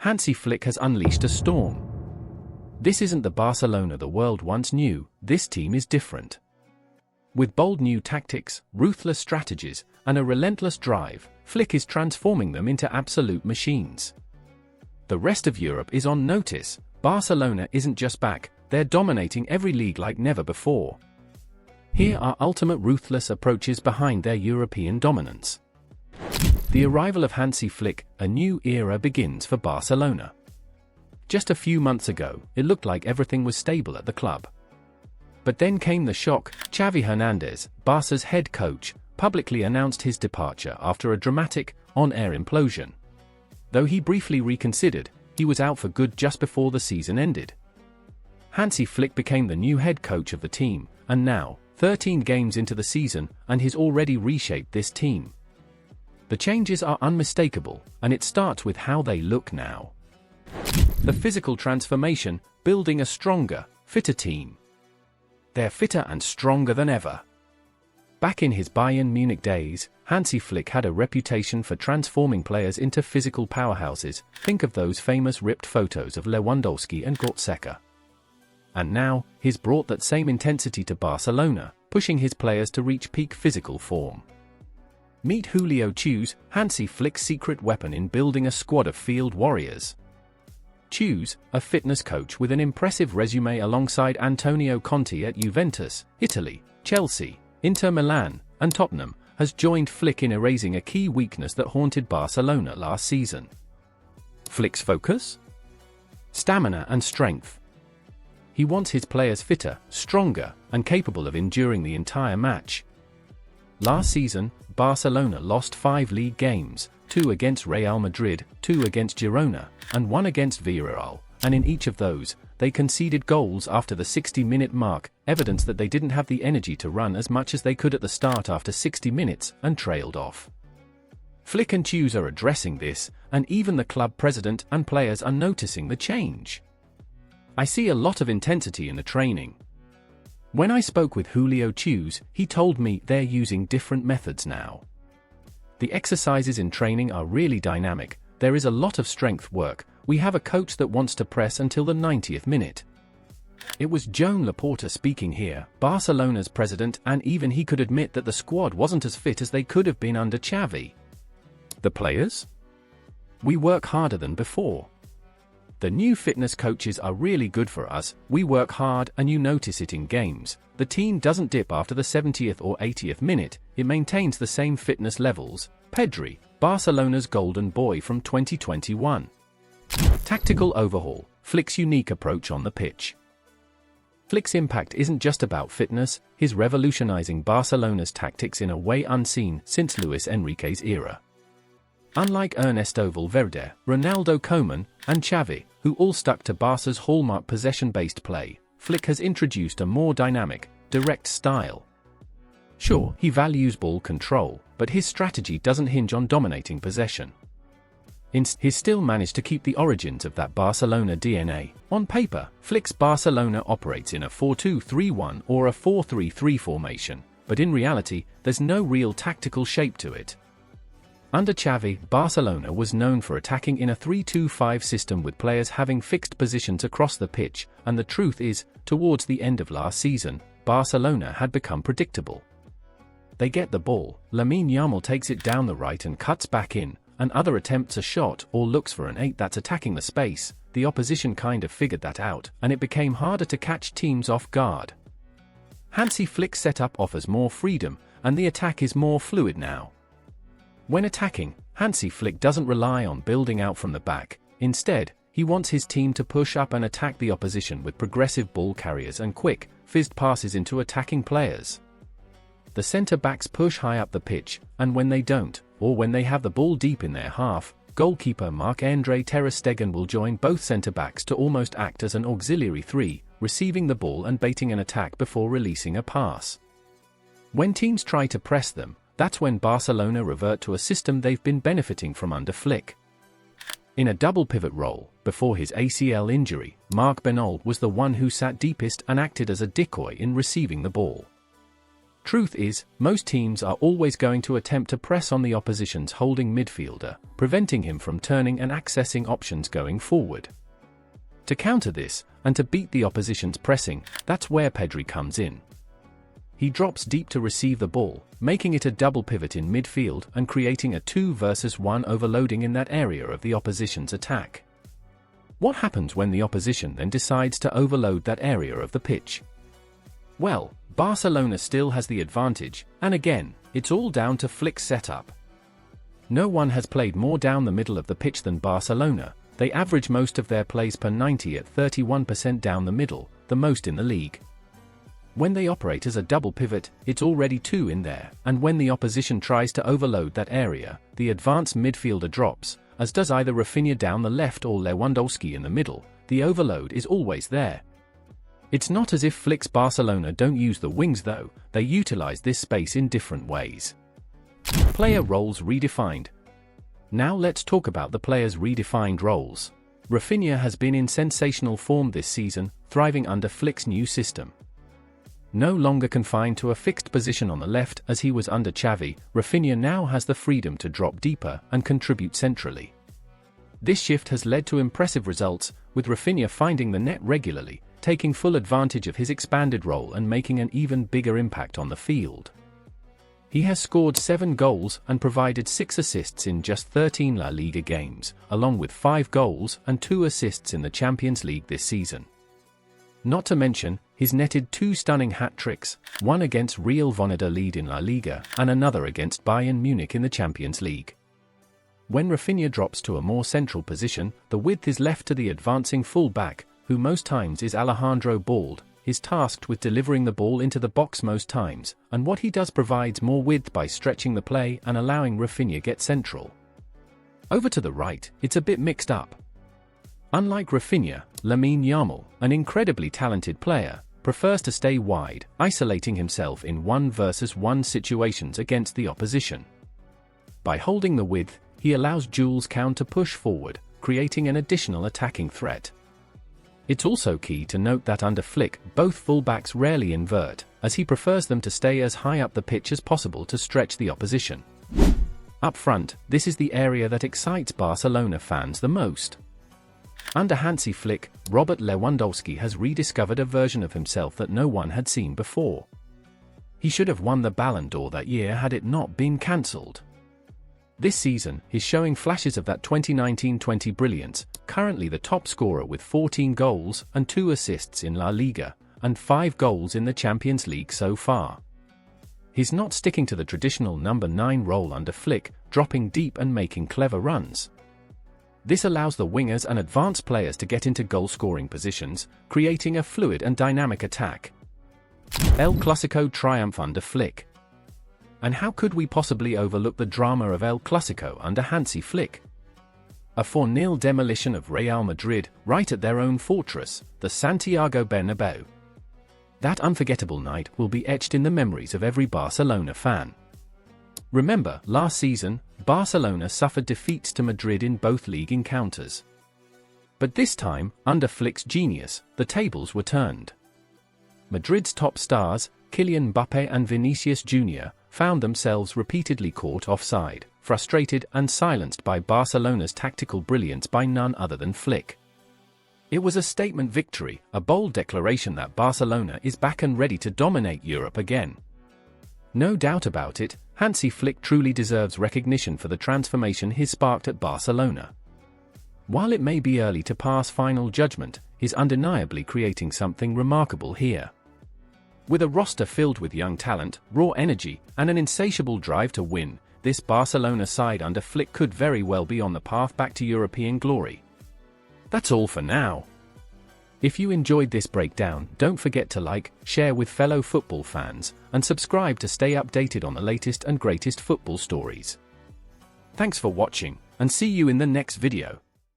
Hansi Flick has unleashed a storm. This isn't the Barcelona the world once knew. This team is different. With bold new tactics, ruthless strategies, and a relentless drive, Flick is transforming them into absolute machines. The rest of Europe is on notice. Barcelona isn't just back, they're dominating every league like never before. Here are ultimate ruthless approaches behind their European dominance. The arrival of Hansi Flick, a new era begins for Barcelona. Just a few months ago, it looked like everything was stable at the club. But then came the shock. Xavi Hernandez, Barca's head coach, publicly announced his departure after a dramatic, on-air implosion. Though he briefly reconsidered, he was out for good just before the season ended. Hansi Flick became the new head coach of the team, and now, 13 games into the season, and he's already reshaped this team. The changes are unmistakable, and it starts with how they look now. The physical transformation, building a stronger, fitter team. They're fitter and stronger than ever. Back in his Bayern Munich days, Hansi Flick had a reputation for transforming players into physical powerhouses. Think of those famous ripped photos of Lewandowski and Goretzka. And now, he's brought that same intensity to Barcelona, pushing his players to reach peak physical form. Meet Julio César, Hansi Flick's secret weapon in building a squad of field warriors. César, a fitness coach with an impressive resume alongside Antonio Conte at Juventus, Italy, Chelsea, Inter Milan, and Tottenham, has joined Flick in erasing a key weakness that haunted Barcelona last season. Flick's focus? Stamina and strength. He wants his players fitter, stronger, and capable of enduring the entire match. Last season, Barcelona lost 5 league games, 2 against Real Madrid, 2 against Girona, and 1 against Villarreal, and in each of those, they conceded goals after the 60-minute mark, evidence that they didn't have the energy to run as much as they could at the start after 60 minutes, and trailed off. Flick and César are addressing this, and even the club president and players are noticing the change. I see a lot of intensity in the training. When I spoke with Julio César, he told me they're using different methods now. The exercises in training are really dynamic, there is a lot of strength work, we have a coach that wants to press until the 90th minute. It was Joan Laporta speaking here, Barcelona's president, and even he could admit that the squad wasn't as fit as they could have been under Xavi. The players? We work harder than before. The new fitness coaches are really good for us, we work hard and you notice it in games. The team doesn't dip after the 70th or 80th minute, it maintains the same fitness levels. Pedri, Barcelona's golden boy from 2021. Tactical overhaul, Flick's unique approach on the pitch. Flick's impact isn't just about fitness, he's revolutionizing Barcelona's tactics in a way unseen since Luis Enrique's era. Unlike Ernesto Valverde, Ronaldo Koeman, and Xavi, who all stuck to Barca's hallmark possession-based play, Flick has introduced a more dynamic, direct style. Sure, he values ball control, but his strategy doesn't hinge on dominating possession. He's still managed to keep the origins of that Barcelona DNA. On paper, Flick's Barcelona operates in a 4-2-3-1 or a 4-3-3 formation, but in reality, there's no real tactical shape to it. Under Xavi, Barcelona was known for attacking in a 3-2-5 system with players having fixed positions across the pitch, and the truth is, towards the end of last season, Barcelona had become predictable. They get the ball, Lamine Yamal takes it down the right and cuts back in, and other attempts a shot or looks for an 8 that's attacking the space. The opposition kind of figured that out, and it became harder to catch teams off guard. Hansi Flick's setup offers more freedom, and the attack is more fluid now. When attacking, Hansi Flick doesn't rely on building out from the back. Instead, he wants his team to push up and attack the opposition with progressive ball carriers and quick, fizzed passes into attacking players. The centre-backs push high up the pitch, and when they don't, or when they have the ball deep in their half, goalkeeper Marc-André ter Stegen will join both centre-backs to almost act as an auxiliary 3, receiving the ball and baiting an attack before releasing a pass. When teams try to press them, that's when Barcelona revert to a system they've been benefiting from under Flick. In a double pivot role, before his ACL injury, Marc Benoit was the one who sat deepest and acted as a decoy in receiving the ball. Truth is, most teams are always going to attempt to press on the opposition's holding midfielder, preventing him from turning and accessing options going forward. To counter this, and to beat the opposition's pressing, that's where Pedri comes in. He drops deep to receive the ball, making it a double pivot in midfield and creating a 2 versus 1 overloading in that area of the opposition's attack. What happens when the opposition then decides to overload that area of the pitch? Well, Barcelona still has the advantage, and again, it's all down to Flick's setup. No one has played more down the middle of the pitch than Barcelona. They average most of their plays per 90 at 31% down the middle, the most in the league. When they operate as a double pivot, it's already 2 in there, and when the opposition tries to overload that area, the advanced midfielder drops, as does either Rafinha down the left or Lewandowski in the middle. The overload is always there. It's not as if Flick's Barcelona don't use the wings though, they utilize this space in different ways. Player roles redefined. Now let's talk about the players' redefined roles. Rafinha has been in sensational form this season, thriving under Flick's new system. No longer confined to a fixed position on the left as he was under Xavi, Rafinha now has the freedom to drop deeper and contribute centrally. This shift has led to impressive results, with Rafinha finding the net regularly, taking full advantage of his expanded role and making an even bigger impact on the field. He has scored 7 goals and provided 6 assists in just 13 La Liga games, along with 5 goals and 2 assists in the Champions League this season. Not to mention, he's netted 2 stunning hat-tricks, one against Real Valladolid in La Liga and another against Bayern Munich in the Champions League. When Rafinha drops to a more central position, the width is left to the advancing full-back, who most times is Alejandro Bald, is tasked with delivering the ball into the box most times, and what he does provides more width by stretching the play and allowing Rafinha get central. Over to the right, it's a bit mixed up. Unlike Rafinha, Lamine Yamal, an incredibly talented player, prefers to stay wide, isolating himself in 1 versus 1 situations against the opposition. By holding the width, he allows Jules Kounde to push forward, creating an additional attacking threat. It's also key to note that under Flick, both fullbacks rarely invert, as he prefers them to stay as high up the pitch as possible to stretch the opposition. Up front, this is the area that excites Barcelona fans the most. Under Hansi Flick, Robert Lewandowski has rediscovered a version of himself that no one had seen before. He should have won the Ballon d'Or that year had it not been cancelled. This season, he's showing flashes of that 2019-20 brilliance, currently the top scorer with 14 goals and 2 assists in La Liga, and 5 goals in the Champions League so far. He's not sticking to the traditional number 9 role under Flick, dropping deep and making clever runs. This allows the wingers and advanced players to get into goal-scoring positions, creating a fluid and dynamic attack. El Clasico triumph under Flick. And how could we possibly overlook the drama of El Clasico under Hansi Flick? A 4-0 demolition of Real Madrid, right at their own fortress, the Santiago Bernabeu. That unforgettable night will be etched in the memories of every Barcelona fan. Remember, last season, Barcelona suffered defeats to Madrid in both league encounters. But this time, under Flick's genius, the tables were turned. Madrid's top stars, Kylian Mbappé and Vinicius Jr., found themselves repeatedly caught offside, frustrated and silenced by Barcelona's tactical brilliance by none other than Flick. It was a statement victory, a bold declaration that Barcelona is back and ready to dominate Europe again. No doubt about it, Hansi Flick truly deserves recognition for the transformation he's sparked at Barcelona. While it may be early to pass final judgment, he's undeniably creating something remarkable here. With a roster filled with young talent, raw energy, and an insatiable drive to win, this Barcelona side under Flick could very well be on the path back to European glory. That's all for now. If you enjoyed this breakdown, don't forget to like, share with fellow football fans, and subscribe to stay updated on the latest and greatest football stories. Thanks for watching, and see you in the next video.